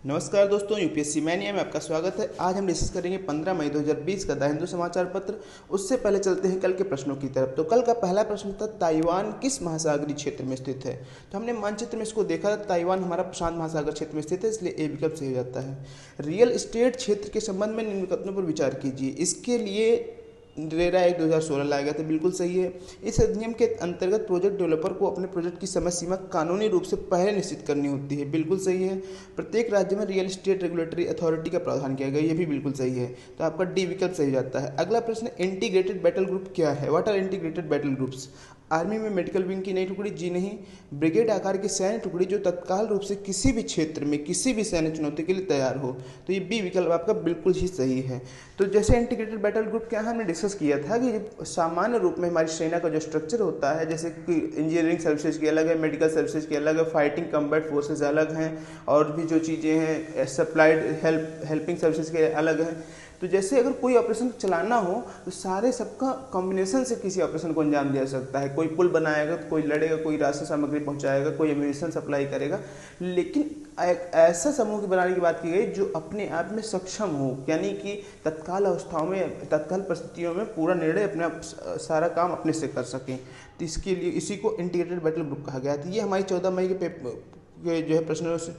नमस्कार दोस्तों, UPSC mania में आपका स्वागत है। आज हम डिस्कस करेंगे 15 मई 2020 का द हिंदू समाचार पत्र। उससे पहले चलते हैं कल के प्रश्नों की तरफ। तो कल का पहला प्रश्न था, ताइवान किस महासागरीय क्षेत्र में स्थित है। तो हमने मानचित्र में इसको देखा था, ताइवान हमारा प्रशांत महासागर क्षेत्र में स्थित है, इसलिए ए विकल्प सही हो जाता है। रियल एस्टेट क्षेत्र के संबंध में निम्न विकल्पों पर विचार कीजिए। इसके लिए रेरा एक्ट 2016 लाया गया था, बिल्कुल सही है। इस अधिनियम के अंतर्गत प्रोजेक्ट डेवलपर को अपने प्रोजेक्ट की समय सीमा कानूनी रूप से पहले निश्चित करनी होती है, बिल्कुल सही है। प्रत्येक राज्य में रियल एस्टेट रेगुलेटरी अथॉरिटी का प्रावधान किया गया, ये भी बिल्कुल सही है। तो आपका डी विकल्प सही जाता है। अगला प्रश्न, इंटीग्रेटेड बैटल ग्रुप क्या है। What are integrated battle groups. Army में मेडिकल विंग की नई टुकड़ी, जी नहीं। ब्रिगेड आकार की सैन्य टुकड़ी जो तत्काल रूप से किसी भी क्षेत्र में किसी भी सैन्य चुनौती के लिए तैयार हो। तो ये बी विकल्प आपका बिल्कुल ही सही है। तो जैसे इंटीग्रेटेड बैटल ग्रुप क्या है, हमने डिस्कस किया था कि सामान्य रूप में हमारी सेना का जो स्ट्रक्चर होता है, जैसे कि इंजीनियरिंग सर्विसेज की अलग है, मेडिकल सर्विसेज की अलग है, फाइटिंग कम्बैट फोर्सेज अलग हैं, और भी जो चीज़ें हैं सप्लाइड हेल्पिंग सर्विसेज के अलग हैं। तो जैसे अगर कोई ऑपरेशन चलाना हो तो सारे सबका कॉम्बिनेशन से किसी ऑपरेशन को अंजाम दिया सकता है। कोई पुल बनाएगा, कोई लड़ेगा, कोई राशन सामग्री पहुंचाएगा, कोई एम्यूनिशन सप्लाई करेगा। लेकिन एक ऐसा समूह की बनाने की बात की गई जो अपने आप में सक्षम हो, यानी कि तत्काल अवस्थाओं में, तत्काल परिस्थितियों में पूरा निर्णय अपने आप सारा काम अपने से कर सकें। तो इसके लिए इसी को इंटीग्रेटेड बैटल ग्रुप कहा गया था। ये हमारी 14 मई के जो है प्रश्नों से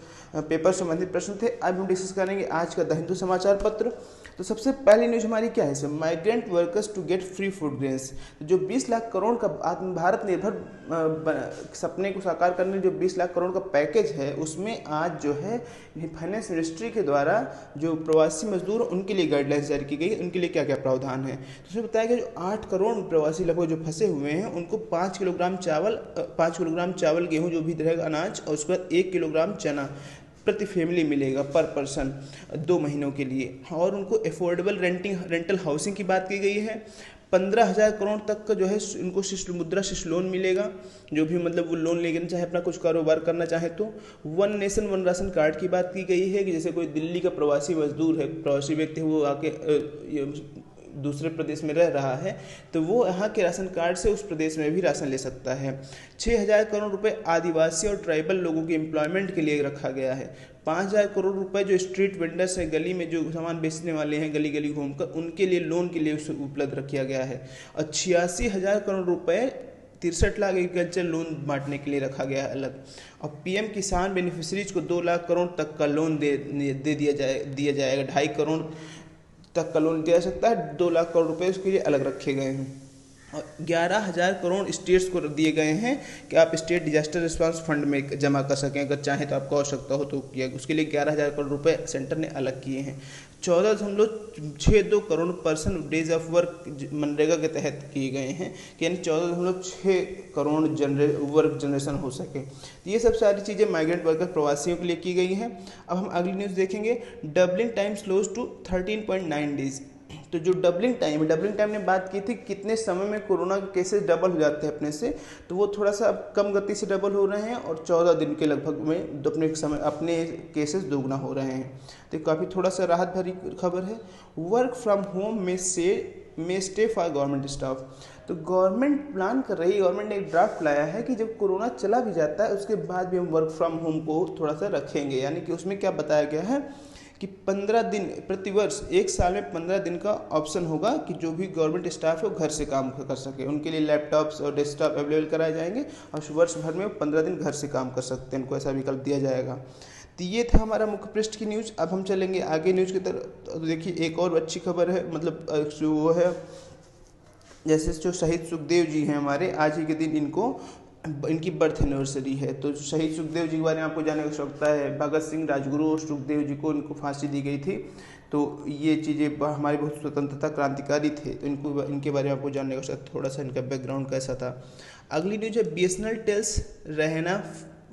पेपर संबंधित प्रश्न थे। अब हम डिस्कस करेंगे आज का द हिंदू समाचार पत्र। तो सबसे पहली न्यूज हमारी क्या है, migrant workers to get free food grains. जो 20 लाख करोड़ का भारत निर्भर सपने को साकार करने जो 20 लाख करोड़ का पैकेज है, उसमें आज जो है फाइनेंस मिनिस्ट्री के द्वारा जो प्रवासी मजदूर उनके लिए गाइडलाइंस जारी की गई, उनके लिए क्या क्या प्रावधान है। तो उसमें बताया गया जो 8 करोड़ प्रवासी लगभग जो फंसे हुए हैं उनको 5 किलोग्राम चावल गेहूँ जो भी रहेगा अनाज, और उसके बाद 1 किलोग्राम चना प्रति फैमिली मिलेगा पर पर्सन 2 महीनों के लिए। और उनको अफोर्डेबल रेंटल हाउसिंग की बात की गई है। 15,000 करोड़ तक का जो है उनको मुद्रा शिशु लोन मिलेगा, जो भी मतलब वो लोन लेना चाहे, अपना कुछ कारोबार करना चाहे तो। 1 नेशन 1 राशन कार्ड की बात की गई है कि जैसे कोई दिल्ली का प्रवासी मजदूर है, प्रवासी व्यक्ति है, वो आके दूसरे प्रदेश में रह रहा है तो वो यहाँ के राशन कार्ड से उस प्रदेश में भी राशन ले सकता है। 6,000 करोड़ रुपए आदिवासी और ट्राइबल लोगों के एम्प्लॉयमेंट के लिए रखा गया है। 5,000 करोड़ रुपए जो स्ट्रीट वेंडर्स हैं, गली में जो सामान बेचने वाले हैं गली गली घूमकर, उनके लिए लोन के लिए उपलब्ध किया गया है। और 86,000 करोड़ रुपए 63 लाख एग्रीकल्चर लोन बांटने के लिए रखा गया है अलग। और पीएम किसान बेनिफिशरीज को 2 लाख करोड़ तक का लोन दे दिया जाएगा। 2.5 करोड़ तक का लोन दिया जा सकता है। 2 लाख करोड़ रुपए उसके लिए अलग रखे गए हैं। और 11,000 करोड़ स्टेट्स को दिए गए हैं कि आप स्टेट डिजास्टर रिस्पांस फंड में जमा कर सकें, अगर चाहें तो आपको आवश्यकता हो तो किया। उसके लिए 11,000 करोड़ रुपए सेंटर ने अलग किए हैं। 14.62 crore person days of work MNREGA के तहत किए गए हैं, कि यानी 14.6 करोड़ वर्क जनरेशन हो सके। तो ये सब सारी चीज़ें माइग्रेंट वर्कर प्रवासियों के लिए की गई हैं। अब हम अगली न्यूज़ देखेंगे, doubling time slows to 13.9 days. तो जो डबलिंग टाइम ने बात की थी कितने समय में कोरोना के केसेस डबल हो जाते हैं अपने से, तो वो थोड़ा सा अब कम गति से डबल हो रहे हैं और 14 दिन के लगभग में अपने केसेस दोगुना हो रहे हैं। तो काफ़ी थोड़ा सा राहत भरी खबर है। वर्क फ्रॉम होम में स्टे फॉर गवर्नमेंट स्टाफ। तो गवर्नमेंट प्लान कर रही है, गवर्नमेंट ने एक ड्राफ्ट लाया है कि जब कोरोना चला भी जाता है उसके बाद भी हम वर्क फ्रॉम होम को थोड़ा सा रखेंगे। यानी कि उसमें क्या बताया गया है कि 15 दिन प्रतिवर्ष, 1 साल में 15 दिन का ऑप्शन होगा कि जो भी गवर्नमेंट स्टाफ है वो घर से काम कर सके। उनके लिए लैपटॉप्स और डेस्कटॉप अवेलेबल कराए जाएंगे और वर्ष भर में 15 दिन घर से काम कर सकते हैं, उनको ऐसा विकल्प दिया जाएगा। तो ये था हमारा मुख्य पृष्ठ की न्यूज़। अब हम चलेंगे आगे न्यूज़ की तरफ। तो देखिए एक और अच्छी खबर है, मतलब जो वो है, जैसे जो शहीद सुखदेव जी हैं हमारे, आज ही के दिन इनकी बर्थ एनिवर्सरी है। तो शहीद सुखदेव जी के बारे में आपको जानने की आवश्यकता है। भगत सिंह, राजगुरु और सुखदेव जी को इनको फांसी दी गई थी। तो ये चीज़ें हमारे बहुत स्वतंत्रता क्रांतिकारी थे, तो इनके बारे में आपको जानने का आवश्यकता, थोड़ा सा इनका बैकग्राउंड कैसा था। अगली न्यूज है, बीएसएनएल टेल्स रहना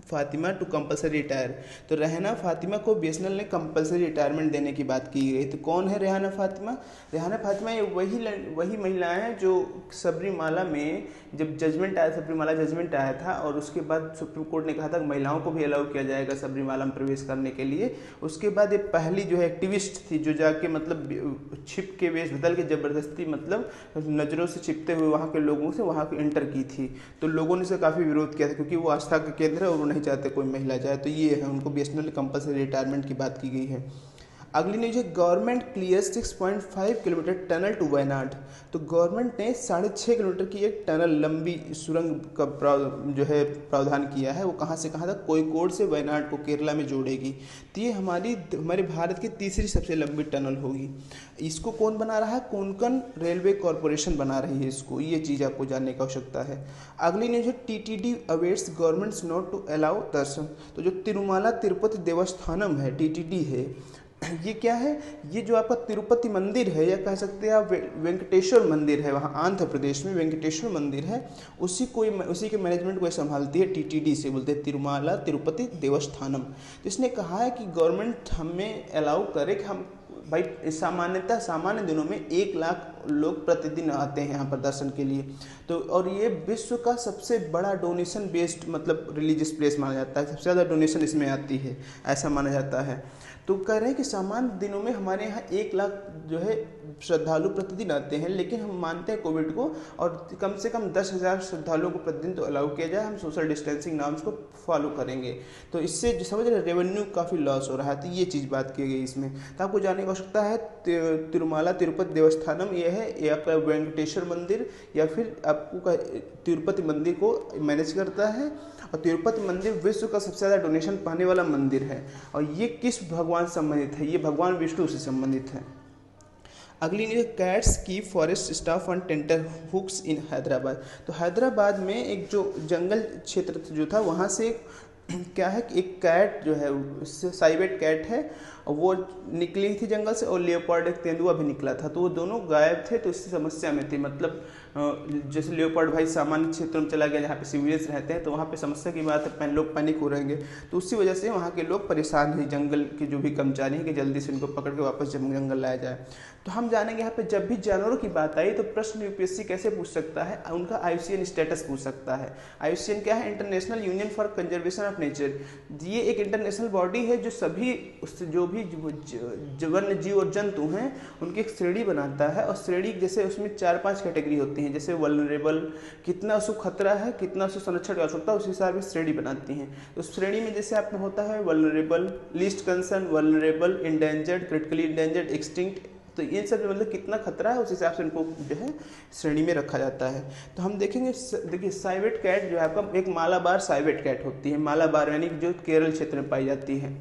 फातिमा टू कंपलसरी रिटायर। तो रेहाना फातिमा को बीएसएनएल ने कंपलसरी रिटायरमेंट देने की बात की गई। तो कौन है रेहाना फातिमा? रेहाना फातिमा ये वही महिलाएं हैं जो सबरीमाला में जब सबरीमाला जजमेंट आया था और उसके बाद सुप्रीम कोर्ट ने कहा था कि महिलाओं को भी अलाउ किया जाएगा सबरीमाला में प्रवेश करने के लिए। उसके बाद ये पहली जो है एक्टिविस्ट थी जो जाके मतलब छिप के वेश बदल के ज़बरदस्ती मतलब नज़रों से छिपते हुए वहाँ के लोगों से वहाँ को एंटर की थी। तो लोगों ने इसे काफ़ी विरोध किया था क्योंकि वो आस्था का केंद्र है और नहीं चाहते कोई महिला जाए, तो ये है, उनको बीएसएनएल कंपलसरी रिटायरमेंट की बात की गई है। अगली न्यूज है, government clear 6.5 kilometre tunnel to Wayanad. तो गवर्नमेंट ने 6.5 किलोमीटर की एक टनल लंबी सुरंग का जो है प्रावधान किया है। वो कहाँ से कहाँ तक, कोझिकोड से वायनाड को केरला में जोड़ेगी। तो ये हमारे भारत की तीसरी सबसे लंबी टनल होगी। इसको कौन बना रहा है, कोंकण रेलवे कॉरपोरेशन बना रही है इसको। ये चीज़ आपको जानने की आवश्यकता है। अगली न्यूज है, TTD awaits government's nod to allow darshan. तो जो तिरुमाला तिरुपति देवस्थानम है, टीटीडी है, ये क्या है, ये जो आपका तिरुपति मंदिर है, या कह सकते हैं आप वेंकटेश्वर मंदिर है, वहाँ आंध्र प्रदेश में वेंकटेश्वर मंदिर है, उसी के मैनेजमेंट को संभालती है टीटीडी से, बोलते हैं तिरुमाला तिरुपति देवस्थानम। तो इसने कहा है कि गवर्नमेंट हमें अलाउ करे कि हम भाई सामान्य दिनों में 1 लाख लोग प्रतिदिन आते हैं यहाँ पर दर्शन के लिए। तो और ये विश्व का सबसे बड़ा डोनेशन बेस्ड मतलब रिलीजियस प्लेस माना जाता है, सबसे ज़्यादा डोनेशन इसमें आती है, ऐसा माना जाता है। तो कह रहे हैं कि सामान्य दिनों में हमारे यहाँ 1 लाख जो है श्रद्धालु प्रतिदिन आते हैं, लेकिन हम मानते हैं कोविड को, और कम से कम 10,000 श्रद्धालुओं को प्रतिदिन तो अलाउ किया जाए, हम सोशल डिस्टेंसिंग नॉर्म्स को फॉलो करेंगे। तो इससे जो समझ रहे रेवेन्यू काफ़ी लॉस हो रहा है, तो ये चीज़ बात की गई इसमें। तो आपको जानने की आवश्यकता है, तिरुमाला तिरुपति देवस्थानम ये है, ये आपका वेंकटेश्वर मंदिर या फिर आपको तिरुपति मंदिर को मैनेज करता है। और तिरुपति मंदिर विश्व का सबसे ज़्यादा डोनेशन पाने वाला मंदिर है। और ये किस भगवान से संबंधित है, ये भगवान विष्णु से संबंधित है। अगली news, cats keep forest staff on tenterhooks in Hyderabad. तो हैदराबाद में एक जो जंगल क्षेत्र जो था, वहाँ से क्या है कि एक कैट जो है, साइबेट कैट है, और वो निकली थी जंगल से, और लियोपार्ड एक तेंदुआ भी निकला था। तो वो दोनों गायब थे, तो इससे समस्या में थे। मतलब जैसे लियोपार्ड भाई सामान्य क्षेत्रों में चला गया जहाँ पे सिविलियंस रहते हैं, तो वहाँ पे समस्या की बात है, लोग पैनिक हो रहेंगे। तो उसी वजह से वहाँ के लोग परेशान हैं, जंगल के जो भी कर्मचारी हैं, कि जल्दी से इनको पकड़ के वापस जंगल लाया जाए। तो हम जानेंगे यहाँ पे, जब भी जानवरों की बात आई तो प्रश्न यूपीएससी कैसे पूछ सकता है, उनका आईयूसीएन स्टेटस पूछ सकता है। आईयूसीएन क्या है, international union for conservation of nature. ये एक इंटरनेशनल बॉडी है जो सभी जो भी वन्य जीव और जंतु हैं उनकी एक श्रेणी बनाता है। और श्रेणी जैसे उसमें 4-5 कैटेगरी होती हैं, जैसे वल्नरेबल, कितना उसको खतरा है, कितना उसको संरक्षण की आवश्यकता है, उस हिसाब से श्रेणी बनाती हैं। तो श्रेणी में जैसे आपको होता है vulnerable, least concern, vulnerable, endangered, critically endangered, extinct. तो ये सब मतलब कितना खतरा है, उस हिसाब से इनको जो है श्रेणी में रखा जाता है। तो हम देखेंगे, देखिए साइबेट कैट जो है आपका एक मालाबार साइबेट कैट होती है। मालाबार यानी कि जो केरल क्षेत्र में पाई जाती है।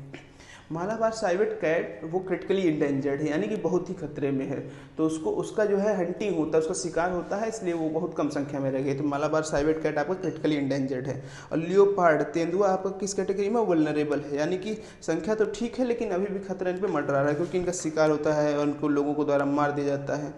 मालाबार साइबेट कैट वो क्रिटिकली इंडेंजर्ड है, यानी कि बहुत ही खतरे में है। तो उसका जो है हंटिंग होता है, उसका शिकार होता है, इसलिए वो बहुत कम संख्या में रह गई। तो मालाबार साइबेट कैट आपका क्रिटिकली इंडेंजर्ड है। और लियोपार्ड तेंदुआ आपका किस कैटेगरी में, वल्नरेबल है, यानी कि संख्या तो ठीक है लेकिन अभी भी खतरा इन पर मंडरा रहा है, क्योंकि इनका शिकार होता है और उनको लोगों को द्वारा मार दिया जाता है।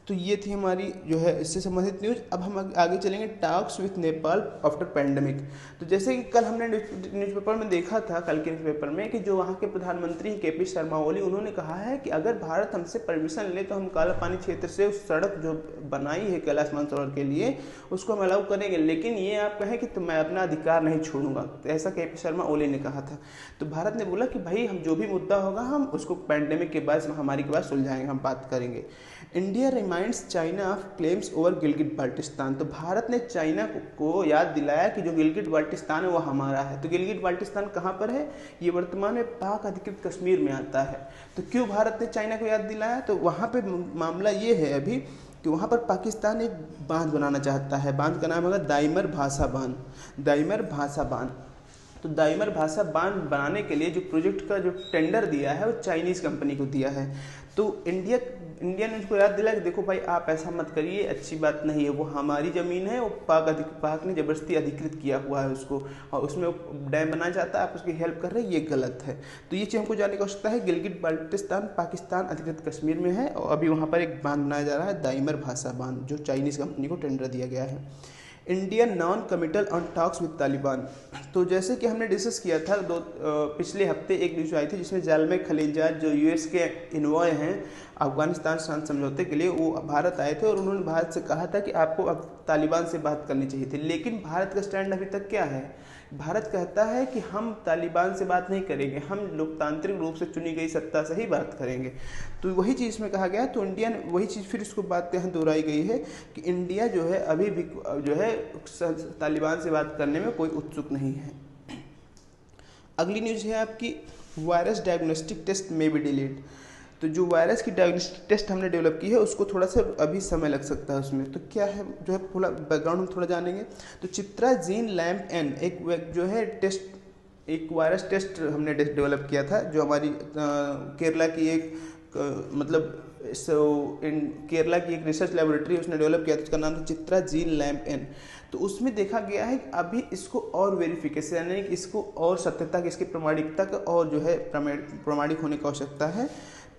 तो ये थी हमारी जो है इससे संबंधित न्यूज़। अब हम आगे चलेंगे, talks with Nepal after pandemic. तो जैसे कि कल हमने न्यूज़पेपर में देखा था, कल के न्यूज़पेपर में, कि जो वहाँ के प्रधानमंत्री केपी शर्मा ओली, उन्होंने कहा है कि अगर भारत हमसे परमिशन ले तो हम काला पानी क्षेत्र से उस सड़क जो बनाई है कैलाश मानसरोवर के लिए, उसको हम अलाउ करेंगे, लेकिन ये आप कहें कि तो मैं अपना अधिकार नहीं छोड़ूंगा। तो ऐसा केपी शर्मा ओली ने कहा था। तो भारत ने बोला कि भाई हम जो भी मुद्दा होगा हम उसको पैंडेमिक के बाद, महामारी के बाद सुलझाएंगे, हम बात करेंगे। India reminds China of claims over Gilgit Baltistan. तो भारत ने चाइना को याद दिलाया कि जो गिलगिट बाल्टिस्तान है वो हमारा है। तो गिलगिट बाल्टिस्तान कहाँ पर है, ये वर्तमान में पाक अधिकृत कश्मीर में आता है। तो क्यों भारत ने चाइना को याद दिलाया, तो वहाँ पे मामला ये है अभी कि वहाँ पर पाकिस्तान एक बांध बनाना चाहता है। बांध का नाम होगा दाइमर भाषा बांध। दाइमर भाषा बांध। तो दाइमर भाषा बांध बनाने के लिए जो प्रोजेक्ट का जो टेंडर दिया है वो चाइनीज़ कंपनी को दिया है। तो इंडिया ने उसको याद दिलाया कि देखो भाई आप ऐसा मत करिए, अच्छी बात नहीं है, वो हमारी ज़मीन है, वो पाक ने ज़बरदस्ती अधिकृत किया हुआ है उसको, और उसमें डैम बनाना चाहता है, आप उसकी हेल्प कर रहे हैं, ये गलत है। तो ये चीज़ हमको जानने की आवश्यकता है। गिलगिट बाल्टिस्तान पाकिस्तान अधिकृत कश्मीर में है, और अभी वहाँ पर एक बांध बनाया जा रहा है, दाइमर भाषा बांध, जो चाइनीज़ कंपनी को टेंडर दिया गया है। India non committal on talks with Taliban. तो जैसे कि हमने डिस्कस किया था पिछले हफ्ते एक न्यूज़ आई थी जिसमें जालमे खलीलजाद जो यूएस के इन्वॉय हैं अफगानिस्तान शांति समझौते के लिए, वो भारत आए थे और उन्होंने भारत से कहा था कि आपको अब तालिबान से बात करनी चाहिए थी। लेकिन भारत का स्टैंड अभी तक क्या है, भारत कहता है कि हम तालिबान से बात नहीं करेंगे, हम लोकतांत्रिक रूप से चुनी गई सत्ता से ही बात करेंगे। तो वही चीज़ में कहा गया। तो इंडिया ने वही चीज़ फिर उसको बात यहाँ दोहराई गई है कि इंडिया जो है अभी भी जो है तालिबान से बात करने में कोई उत्सुक नहीं है। अगली न्यूज़ है आपकी, वायरस डायग्नोस्टिक टेस्ट में बी डिलेड। तो जो वायरस की डायग्नोस्टिक टेस्ट हमने डेवलप की है उसको थोड़ा सा अभी समय लग सकता है उसमें। तो क्या है जो है पूरा बैकग्राउंड हम थोड़ा जानेंगे। तो चित्राजीन लैम्प एन एक जो है टेस्ट, एक वायरस टेस्ट हमने डेवलप किया था, जो हमारी केरला की एक मतलब इन केरला की एक रिसर्च लेबोरेटरी उसने डेवलप किया था, उसका नाम था चित्राजीन लैम्प एन। तो उसमें देखा गया है कि अभी इसको और वेरिफिकेशन, यानी कि इसको और सत्यता की, इसकी प्रमाणिकता का और जो है प्रमाणिक होने की आवश्यकता है।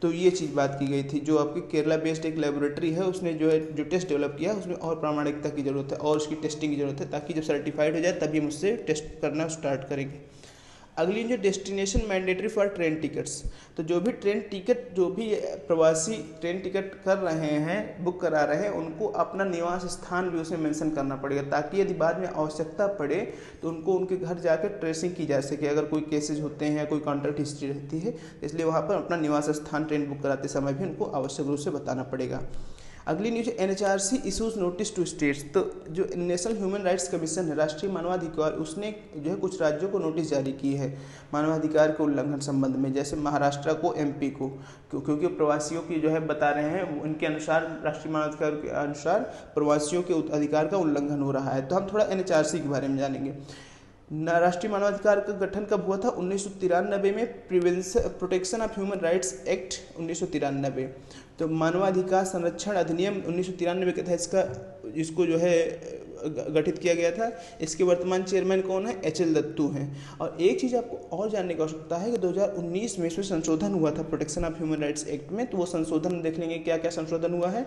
तो ये चीज़ बात की गई थी, जो आपकी केरला बेस्ड एक लेबोरेटरी है उसने जो है जो टेस्ट डेवलप किया उसमें और प्रामाणिकता की ज़रूरत है और उसकी टेस्टिंग की ज़रूरत है, ताकि जब सर्टिफाइड हो जाए तभी हम उससे टेस्ट करना स्टार्ट करेंगे। अगली जो destination mandatory for train tickets. तो जो भी ट्रेन टिकट, जो भी प्रवासी ट्रेन टिकट कर रहे हैं, बुक करा रहे हैं, उनको अपना निवास स्थान भी उसमें मेंशन करना पड़ेगा, ताकि यदि बाद में आवश्यकता पड़े तो उनको उनके घर जाकर ट्रेसिंग की जा सके, अगर कोई केसेज होते हैं, कोई कॉन्टैक्ट हिस्ट्री रहती है। इसलिए वहाँ पर अपना निवास स्थान ट्रेन बुक कराते समय भी उनको आवश्यक रूप से बताना पड़ेगा। अगली news, NHRC issues notice to states. तो जो नेशनल ह्यूमन राइट्स कमीशन है, राष्ट्रीय मानवाधिकार, उसने जो है कुछ राज्यों को नोटिस जारी की है मानवाधिकार के उल्लंघन संबंध में, जैसे महाराष्ट्र को, MP को, क्योंकि प्रवासियों की जो है बता रहे हैं उनके अनुसार, राष्ट्रीय मानवाधिकार के अनुसार प्रवासियों के अधिकार का उल्लंघन हो रहा है। तो हम थोड़ा NHRC के बारे में जानेंगे। राष्ट्रीय मानवाधिकार का गठन कब हुआ था? 1993 में, protection of human rights act 1993। तो मानवाधिकार संरक्षण अधिनियम 1993 के तहत इसको जो है गठित किया गया था। इसके वर्तमान चेयरमैन कौन है? HL दत्तू हैं। और एक चीज़ आपको और जानने की आवश्यकता है कि 2019 में इसमें संशोधन हुआ था protection of human rights act में। तो वो संशोधन देख लेंगे क्या क्या संशोधन हुआ है।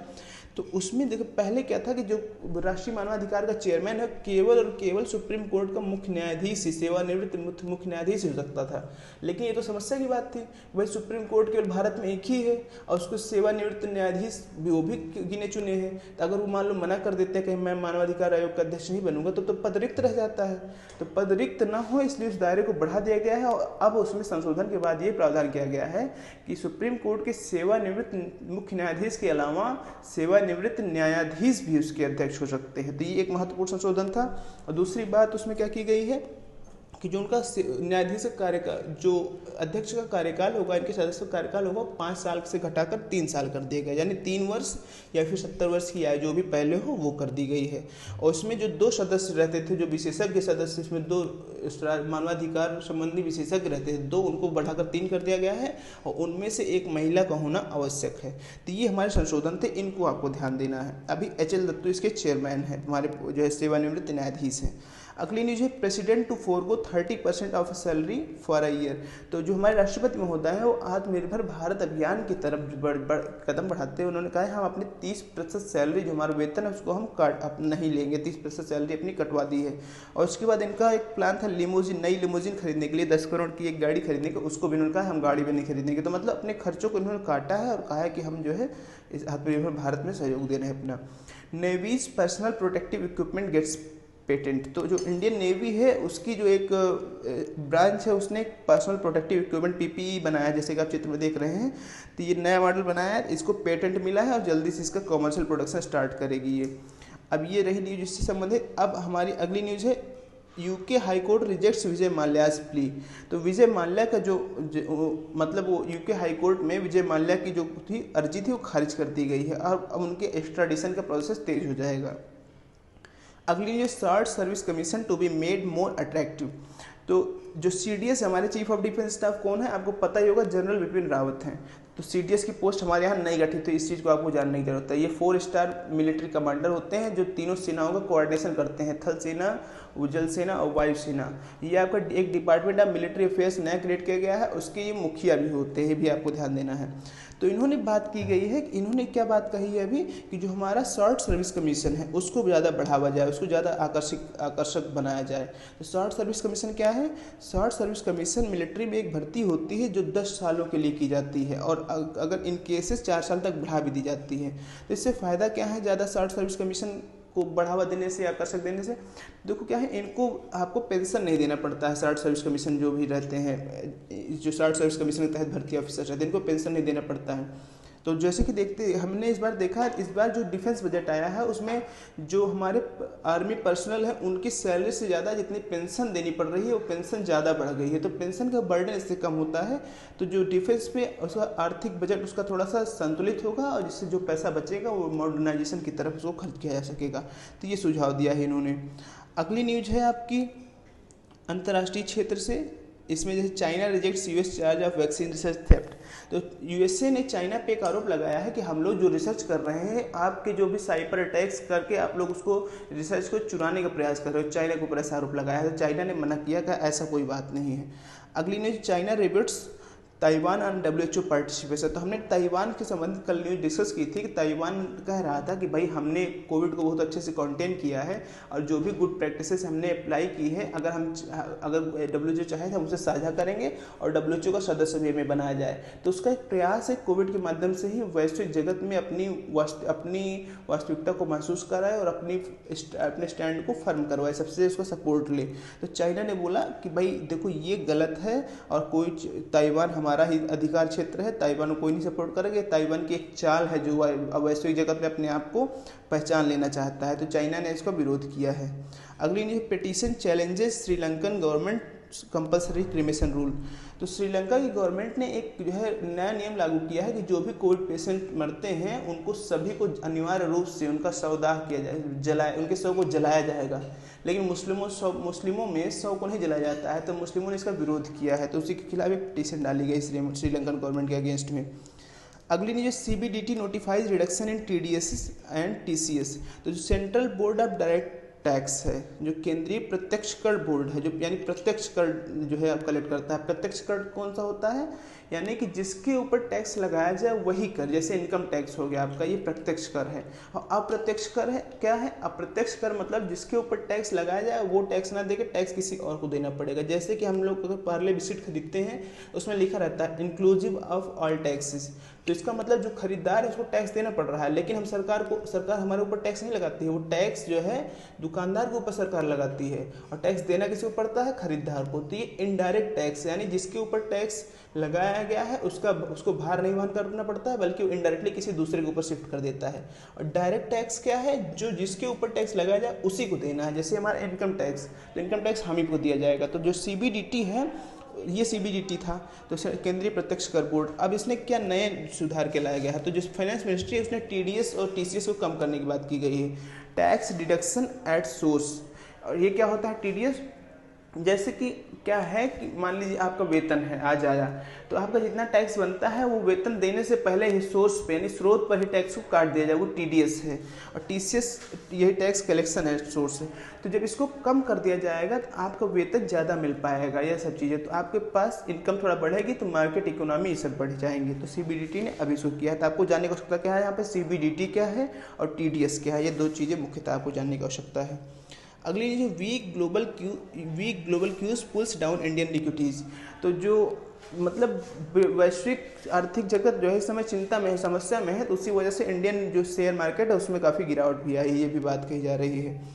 तो उसमें देखो पहले क्या था कि जो राष्ट्रीय मानवाधिकार का चेयरमैन है केवल और केवल सुप्रीम कोर्ट का मुख्य न्यायाधीश ही, सेवानिवृत्त मुख्य न्यायाधीश हो सकता था। लेकिन ये तो समस्या की बात थी, भाई सुप्रीम कोर्ट केवल भारत में एक ही है और उसको सेवानिवृत्त न्यायाधीश भी वो भी गिने चुने हैं। तो अगर वो मान लो मना कर देते हैं कि मैं मानवाधिकार आयोग का अध्यक्ष नहीं बनूंगा, तो पद रिक्त रह जाता है। तो पद रिक्त ना हो इसलिए उस दायरे को बढ़ा दिया गया है। और अब उसमें संशोधन के बाद ये प्रावधान किया गया है कि सुप्रीम कोर्ट के सेवानिवृत्त मुख्य न्यायाधीश के अलावा सेवानिवृत्त न्यायाधीश भी उसके अध्यक्ष हो सकते हैं। तो ये एक महत्वपूर्ण संशोधन था। और दूसरी बात उसमें क्या की गई है कि जो उनका न्यायाधीश का कार्यकाल, जो अध्यक्ष का कार्यकाल होगा, इनके सदस्य का कार्यकाल होगा 5 साल से घटाकर 3 साल कर दिया गया, यानी 3 वर्ष या फिर 70 वर्ष की आयु जो भी पहले हो वो कर दी गई है। और उसमें जो 2 सदस्य रहते थे, जो विशेषज्ञ सदस्य, इसमें 2 मानवाधिकार संबंधी विशेषज्ञ रहते थे, 2 उनको बढ़ाकर 3 कर दिया गया है और उनमें से एक महिला का होना आवश्यक है। तो ये हमारे संशोधन थे, इनको आपको ध्यान देना है। अभी HL दत्तू इसके चेयरमैन है, हमारे जो है सेवानिवृत्त न्यायाधीश हैं। अगली न्यूज है, president to forgo 30% of salary for a year. तो जो हमारे राष्ट्रपति महोदय हैं वो आत्मनिर्भर भारत अभियान की तरफ कदम बढ़ाते हैं। उन्होंने कहा है हम अपनी 30% सैलरी, जो हमारा वेतन है उसको हम नहीं लेंगे, 30% सैलरी अपनी कटवा दी है। और उसके बाद इनका एक प्लान था लिमोजिन, नई लिमोजिन खरीदने के लिए, 10 करोड़ की एक गाड़ी खरीदने के, उसको भी उन्होंने कहा हम गाड़ी भी नहीं खरीदेंगे। तो मतलब अपने खर्चों को इन्होंने काटा है और कहा है कि हम जो है इस आत्मनिर्भर भारत में सहयोग दे रहे हैं अपना। Navy's personal protective equipment gets patent. तो जो इंडियन नेवी है उसकी जो एक ब्रांच है उसने एक पर्सनल प्रोटेक्टिव इक्विपमेंट PPE बनाया, जैसे कि आप चित्र में देख रहे हैं। तो ये नया मॉडल बनाया है, इसको पेटेंट मिला है और जल्दी से इसका कॉमर्शियल प्रोडक्शन स्टार्ट करेगी ये। अब ये रही न्यूज इससे संबंधित। अब हमारी अगली न्यूज है, UK हाई कोर्ट रिजेक्ट्स विजय माल्या's प्ली। तो विजय माल्या का जो मतलब वो UK हाई कोर्ट में विजय माल्या की जो थी अर्जी थी वो खारिज कर दी गई है और अब उनके एक्स्ट्राडिशन का प्रोसेस तेज हो जाएगा। अगली news, short service commission to be made more attractive. तो जो CDS हमारे चीफ ऑफ डिफेंस स्टाफ कौन है आपको पता ही होगा, जनरल बिपिन रावत हैं। तो CDS की पोस्ट हमारे यहाँ नहीं गठित, तो इस चीज़ को आपको जानने की जरूरत है। ये 4 स्टार मिलिट्री कमांडर होते हैं जो तीनों सेनाओं का कोऑर्डिनेशन करते हैं, थल सेना, जल सेना और वायु सेना। ये आपका एक डिपार्टमेंट ऑफ मिलिट्री अफेयर्स नया क्रिएट किया गया है, उसके ये मुखिया भी होते हैं, भी आपको ध्यान देना है। तो इन्होंने बात की गई है, इन्होंने क्या बात कही है अभी कि जो हमारा शॉर्ट सर्विस कमीशन है उसको ज़्यादा बढ़ावा जाए, उसको ज़्यादा आकर्षक बनाया जाए। तो शॉर्ट सर्विस कमीशन क्या है? शॉर्ट सर्विस कमीशन मिलिट्री में एक भर्ती होती है जो 10 सालों के लिए की जाती है और अगर इन केसेस 4 साल तक बढ़ा भी दी जाती है। तो इससे फ़ायदा क्या है ज़्यादा शॉर्ट सर्विस कमीशन को बढ़ावा देने से, आकर्षक देने से? देखो क्या है, इनको आपको पेंशन नहीं देना पड़ता है। शॉर्ट सर्विस कमीशन जो भी रहते हैं, जो शॉर्ट सर्विस कमीशन के तहत भर्ती ऑफिसर रहते हैं, इनको पेंशन नहीं देना पड़ता है। तो जैसे कि देखते हमने इस बार देखा, इस बार जो डिफेंस बजट आया है उसमें जो हमारे आर्मी पर्सनल है उनकी सैलरी से ज़्यादा जितनी पेंशन देनी पड़ रही है वो पेंशन ज़्यादा बढ़ गई है, तो पेंशन का बर्डन इससे कम होता है। तो जो डिफेंस पे उसका आर्थिक बजट उसका थोड़ा सा संतुलित होगा और जिससे जो पैसा बचेगा वो मॉडर्नाइजेशन की तरफ उसको खर्च किया जा सकेगा। तो ये सुझाव दिया है इन्होंने। अगली न्यूज है आपकी अंतर्राष्ट्रीय क्षेत्र से, इसमें जैसे China rejects US charge of vaccine research theft. तो यूएसए ने चाइना पे एक आरोप लगाया है कि हम लोग जो रिसर्च कर रहे हैं, आपके जो भी साइबर अटैक्स करके आप लोग उसको रिसर्च को चुराने का प्रयास कर रहे हो, चाइना के ऊपर ऐसा आरोप लगाया है। तो चाइना ने मना किया कि ऐसा कोई बात नहीं है। अगली news, China rebates Taiwan on WHO participation. तो हमने ताइवान के संबंध कल न्यूज डिस्कस की थी कि ताइवान कह रहा था कि भाई हमने कोविड को बहुत अच्छे से कंटेन किया है और जो भी गुड प्रैक्टिसेस हमने अप्लाई की है, अगर WHO चाहे तो हम उसे साझा करेंगे और WHO का सदस्य भी हमें बनाया जाए। तो उसका एक प्रयास है कोविड के माध्यम से ही वैश्विक जगत में अपनी वास्तविकता को महसूस कराए और अपने स्टैंड को फर्म करवाए, सबसे उसका सपोर्ट ले। तो चाइना ने बोला कि भाई देखो ये गलत है और कोई ताइवान हमारा ही अधिकार क्षेत्र है, ताइवान को कोई नहीं सपोर्ट करेगा। ताइवान की एक चाल है जो वैश्विक जगत में अपने आप को पहचान लेना चाहता है, तो चाइना ने इसका विरोध किया है। अगली news, petition challenges Sri Lankan government compulsory cremation rule. तो श्रीलंका की गवर्नमेंट ने एक जो है नया नियम लागू किया है कि जो भी कोविड पेशेंट मरते हैं उनको सभी को अनिवार्य रूप से उनका शवदाह किया जाए, उनके शव को जलाया जाएगा। लेकिन मुस्लिमों में शव को नहीं जलाया जाता है, तो मुस्लिमों ने इसका विरोध किया है, तो उसी के खिलाफ एक पिटीशन डाली गई श्रीलंकन गवर्नमेंट के अगेंस्ट में। अगली news, CBDT notifies reduction in TDS and TCS। तो जो central board of direct tax है, जो केंद्रीय प्रत्यक्ष कर बोर्ड है, जो यानी प्रत्यक्ष कर जो है कलेक्ट करता है। प्रत्यक्ष कर कौन सा होता है, यानी कि जिसके ऊपर टैक्स लगाया जाए वही कर, जैसे इनकम टैक्स हो गया आपका, ये प्रत्यक्ष कर है। और अप्रत्यक्ष कर है क्या है, अप्रत्यक्ष कर मतलब जिसके ऊपर टैक्स लगाया जाए वो टैक्स ना देके टैक्स किसी और को देना पड़ेगा। जैसे कि हम लोग अगर पार्ले बिस्किट खरीदते हैं उसमें लिखा रहता है इंक्लूसिव ऑफ ऑल टैक्सेस, तो इसका मतलब जो खरीदार है उसको टैक्स देना पड़ रहा है, लेकिन हम सरकार हमारे ऊपर टैक्स नहीं लगाती है, वो टैक्स जो है दुकानदार के ऊपर सरकार लगाती है। और टैक्स देना किसी को पड़ता है, खरीदार को। तो ये इनडायरेक्ट टैक्स, यानी जिसके ऊपर टैक्स लगाया गया है उसको भार नहीं वहन करना पड़ता है, बल्कि वो इनडायरेक्टली किसी दूसरे के ऊपर शिफ्ट कर देता है। और डायरेक्ट टैक्स क्या है, जो जिसके ऊपर टैक्स लगाया जाए उसी को देना है। जैसे हमारा इनकम टैक्स, तो इनकम टैक्स हम ही को दिया जाएगा। तो जो CBDT है ये CBDT था, तो केंद्रीय प्रत्यक्ष कर बोर्ड। अब इसने क्या नए सुधार के लाया गया है, तो जो फाइनेंस मिनिस्ट्री है उसने TDS और TCS को कम करने की बात की गई है। टैक्स डिडक्शन एट सोर्स, और ये क्या होता है TDS, जैसे कि क्या है कि मान लीजिए आपका वेतन है आज आया, तो आपका जितना टैक्स बनता है वो वेतन देने से पहले ही सोर्स पे यानी स्रोत पर ही टैक्स को काट दिया जाए, वो TDS है। और TCS यही टैक्स कलेक्शन है, सोर्स है। तो जब इसको कम कर दिया जाएगा तो आपका वेतन ज़्यादा मिल पाएगा, यह सब चीज़ें, तो आपके पास इनकम थोड़ा बढ़ेगी, तो मार्केट इकोनॉमी ये सब बढ़ जाएंगे। तो CBDT ने अभी शुरू किया है। तो आपको जानने की आवश्यकता क्या है यहाँ पे, CBDT क्या है और TDS क्या है, ये दो चीज़ें मुख्यतः आपको जानने की आवश्यकता है। अगली जो weak global cues pulls down Indian equities. तो जो मतलब वैश्विक आर्थिक जगत जो है इस समय चिंता में है, समस्या में है, तो उसी वजह से इंडियन जो शेयर मार्केट है उसमें काफ़ी गिरावट भी आई है, ये भी बात कही जा रही है।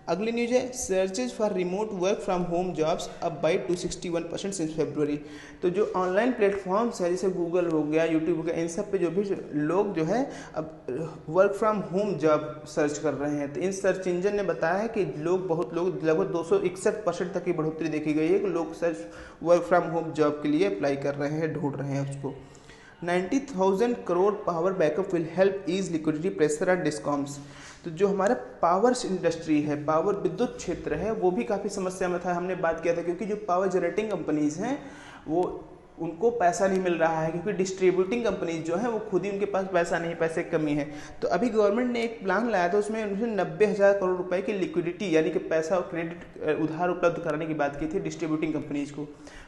अगली न्यूज है, searches for remote work from home jobs up by 261% since February. तो जो ऑनलाइन प्लेटफॉर्म्स है जैसे गूगल हो गया, यूट्यूब हो गया, इन सब पे जो भी लोग जो है अब work from home job search कर रहे हैं। तो इन सर्च इंजन ने बताया है कि बहुत लोग लगभग 261% तक की बढ़ोतरी देखी गई है कि लोग search work from home job के लिए अप्लाई कर रहे हैं, ढूंढ रहे हैं उसको। 90,000 crore power backup will help ease liquidity pressure on discoms. तो जो हमारा पावर इंडस्ट्री है, पावर विद्युत क्षेत्र है, वो भी काफ़ी समस्या में था, हमने बात किया था, क्योंकि जो पावर जनरेटिंग कंपनीज हैं वो उनको पैसा नहीं मिल रहा है, क्योंकि डिस्ट्रीब्यूटिंग कंपनीज जो हैं वो खुद ही उनके पास पैसा नहीं, पैसे की कमी है। तो अभी गवर्नमेंट ने एक प्लान लाया था, उसमें उन्होंने 90,000 करोड़ रुपए की लिक्विडिटी यानी कि पैसा और क्रेडिट उधार उपलब्ध कराने की बात की थी डिस्ट्रीब्यूटिंग कंपनीज को।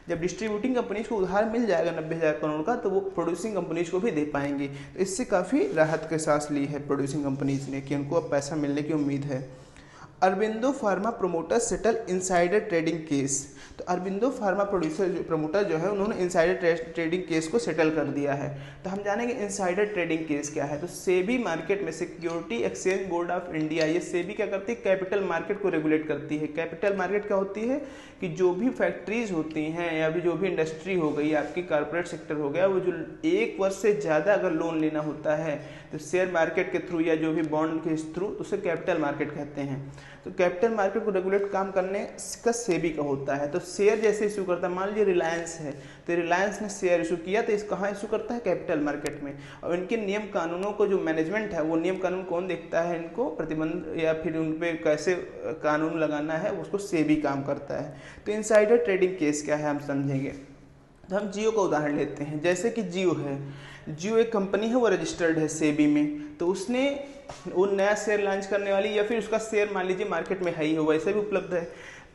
जब डिस्ट्रीब्यूटिंग कंपनीज को उधार मिल जाएगा 90,000 करोड़ का, तो वो प्रोड्यूसिंग कंपनीज को भी दे पाएंगे। तो इससे काफ़ी राहत की सांस ली है प्रोड्यूसिंग कंपनीज ने कि उनको अब पैसा मिलने की उम्मीद है। Aurobindo pharma promoter settle insider trading case. तो अरबिंदो फार्मा प्रमोटर जो है उन्होंने इनसाइडर ट्रेडिंग केस को सेटल कर दिया है। तो हम जानेंगे इनसाइडर ट्रेडिंग केस क्या है। तो सेबी मार्केट में security exchange board of India, ये सेबी क्या करती है, कैपिटल मार्केट को रेगुलेट करती है। कैपिटल मार्केट क्या होती है कि जो भी फैक्ट्रीज होती हैं या भी जो भी इंडस्ट्री हो गई, आपकी कॉर्पोरेट सेक्टर हो गया, वो जो 1 वर्ष से ज़्यादा अगर लोन लेना होता है तो शेयर मार्केट के थ्रू या जो भी बॉन्ड के थ्रू, उसे कैपिटल मार्केट कहते हैं। तो कैपिटल मार्केट को रेगुलेट काम करने का सेबी का होता है। तो शेयर जैसे इशू करता है, मान लीजिए रिलायंस है, तो रिलायंस ने शेयर इशू किया, तो इस कहाँ इशू करता है, कैपिटल मार्केट में। और इनके नियम कानूनों को जो मैनेजमेंट है, वो नियम कानून कौन देखता है, इनको प्रतिबंध या फिर उन पर कैसे कानून लगाना है, उसको सेबी काम करता है। तो इनसाइडर ट्रेडिंग केस क्या है हम समझेंगे। तो हम जियो का उदाहरण लेते हैं। जैसे कि जियो है, जियो एक कंपनी है, वो रजिस्टर्ड है सेबी में। तो उसने वो नया शेयर लॉन्च करने वाली, या फिर उसका शेयर मान लीजिए मार्केट में है ही हो, वैसे भी उपलब्ध है।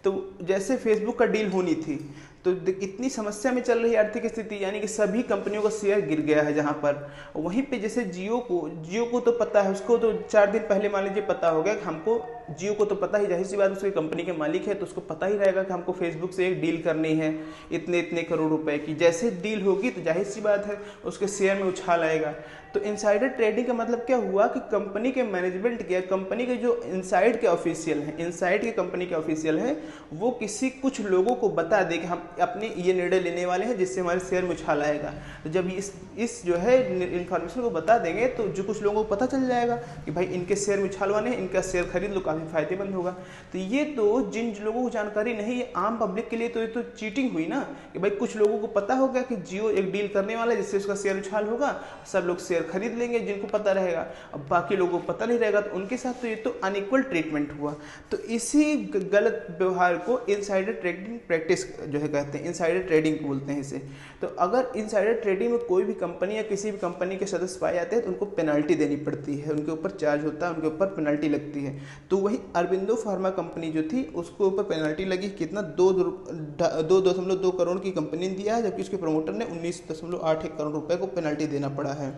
तो जैसे फेसबुक का डील होनी थी, तो इतनी समस्या में चल रही आर्थिक स्थिति, यानी कि सभी कंपनियों का शेयर गिर गया है जहां पर। वहीं पे जैसे जियो को तो पता है, उसको तो 4 दिन पहले मान लीजिए पता हो गया कि हमको, जियो को तो पता ही, जाहिर सी बात उसकी कंपनी के मालिक है तो उसको पता ही रहेगा कि हमको फेसबुक से एक डील करनी है इतने इतने करोड़ रुपए की। जैसे डील होगी तो जाहिर सी बात है उसके शेयर में उछाल आएगा। तो इनसाइडर ट्रेडिंग का मतलब क्या हुआ कि कंपनी के मैनेजमेंट के, कंपनी के जो इनसाइड के ऑफिशियल हैं, इनसाइड के कंपनी के ऑफिशियल हैं, वो किसी कुछ लोगों को बता दे कि हम अपने ये निर्णय लेने वाले हैं जिससे हमारे शेयर में उछाल आएगा। तो जब इस जो है इन्फॉर्मेशन को बता देंगे तो जो कुछ लोगों को पता चल जाएगा कि भाई इनके शेयर में उछाल वाले हैं, इनका शेयर खरीद लो, काफ़ी फायदेमंद होगा। तो ये तो जिन लोगों को जानकारी नहीं है, आम पब्लिक के लिए तो ये तो चीटिंग हुई ना, कि भाई कुछ लोगों को पता होगा कि जियो एक डील करने वाला है जिससे उसका शेयर उछाल होगा, सब लोग शेयर खरीद लेंगे जिनको पता रहेगा। अब बाकी लोगों को पता नहीं रहेगा, तो उनके साथ तो ये तो अनइक्वल ट्रीटमेंट हुआ। तो इसी गलत व्यवहार को इनसाइडर ट्रेडिंग प्रैक्टिस जो है कहते हैं, इनसाइडर ट्रेडिंग बोलते हैं इसे। तो अगर इनसाइडर ट्रेडिंग में कोई भी कंपनी या किसी भी कंपनी के सदस्य पाए जाते हैं तो उनको पेनल्टी देनी पड़ती है, उनके ऊपर चार्ज होता है, उनके ऊपर पेनल्टी लगती है। तो वही अरबिंदो फार्मा कंपनी जो थी उसको ऊपर पेनल्टी लगी, कितना 2.2 करोड़ की कंपनी ने दिया है, जबकि उसके प्रमोटर ने 19.81 करोड़ रुपए को पेनल्टी देना पड़ा है।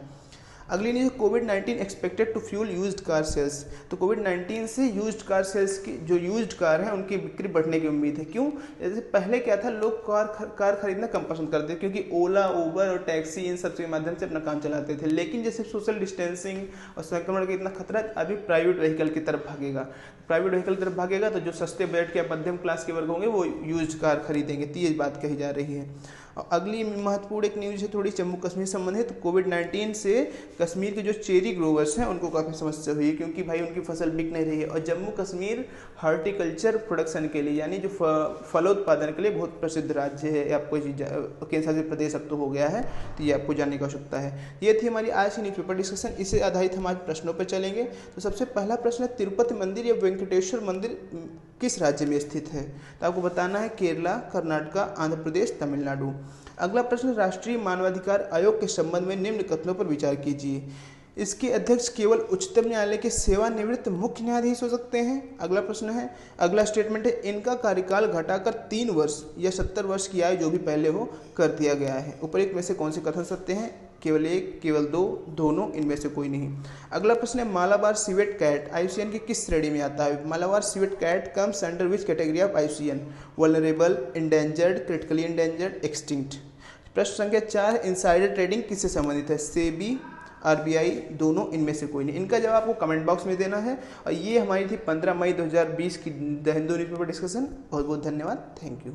अगली न्यूज़, कोविड-19 expected to fuel used car sales. तो कोविड-19 से यूज्ड कार सेल्स की, जो यूज्ड कार है उनकी बिक्री बढ़ने की उम्मीद है। क्यों? जैसे पहले क्या था, लोग कार खरीदना कम पसंद करते थे क्योंकि ओला, उबर और टैक्सी इन सब के माध्यम से अपना काम चलाते थे। लेकिन जैसे सोशल डिस्टेंसिंग और संक्रमण का इतना खतरा, अभी प्राइवेट व्हीकल की तरफ भागेगा। प्राइवेट व्हीकल की तरफ भागेगा तो जो सस्ते बजट के मध्यम क्लास के वर्ग होंगे वो यूज्ड कार खरीदेंगे। तो ये बात कही जा रही है। और अगली महत्वपूर्ण एक न्यूज़ है थोड़ी जम्मू कश्मीर संबंधित। तो कोविड-19 से कश्मीर के जो चेरी ग्रोवर्स हैं उनको काफ़ी समस्या हुई है, क्योंकि भाई उनकी फसल बिक नहीं रही है। और जम्मू कश्मीर हॉर्टिकल्चर प्रोडक्शन के लिए, यानी जो फलोत्पादन के लिए बहुत प्रसिद्ध राज्य है। आपको केंद्र शासित प्रदेश अब तो हो गया है, तो ये आपको जानने की आवश्यकता है। ये थी हमारी आज की न्यूज़पेपर डिस्कशन। इसे आधारित हम आज प्रश्नों पर चलेंगे। तो सबसे पहला प्रश्न है, तिरुपति मंदिर या वेंकटेश्वर मंदिर किस राज्य में स्थित है? तो आपको बताना है केरला, कर्नाटका, आंध्र प्रदेश, तमिलनाडु। अगला प्रश्न, राष्ट्रीय मानवाधिकार आयोग के संबंध में निम्न कथनों पर विचार कीजिए। इसके अध्यक्ष केवल उच्चतम न्यायालय के सेवानिवृत्त मुख्य न्यायाधीश हो सकते हैं। अगला प्रश्न है, अगला स्टेटमेंट है, इनका कार्यकाल घटाकर 3 वर्ष या 70 वर्ष की आयु जो भी पहले हो कर दिया गया है। उपरोक्त में से कौन से कथन सत्य हैं? केवल एक, केवल दो, दोनों, इनमें से कोई नहीं। अगला प्रश्न है, मालाबार सिवेट कैट IUCN की किस श्रेणी में आता है? Malabar civet cat comes under which category of IUCN? Vulnerable, endangered, critically endangered, extinct. प्रश्न संख्या 4, इनसाइडर ट्रेडिंग किससे संबंधित है? सेबी, RBI, दोनों, इनमें से कोई नहीं। इनका जवाब आपको कमेंट बॉक्स में देना है। और ये हमारी थी 15 मई 2020 की द हिंदू न्यूज़पेपर डिस्कशन। बहुत बहुत धन्यवाद। Thank you.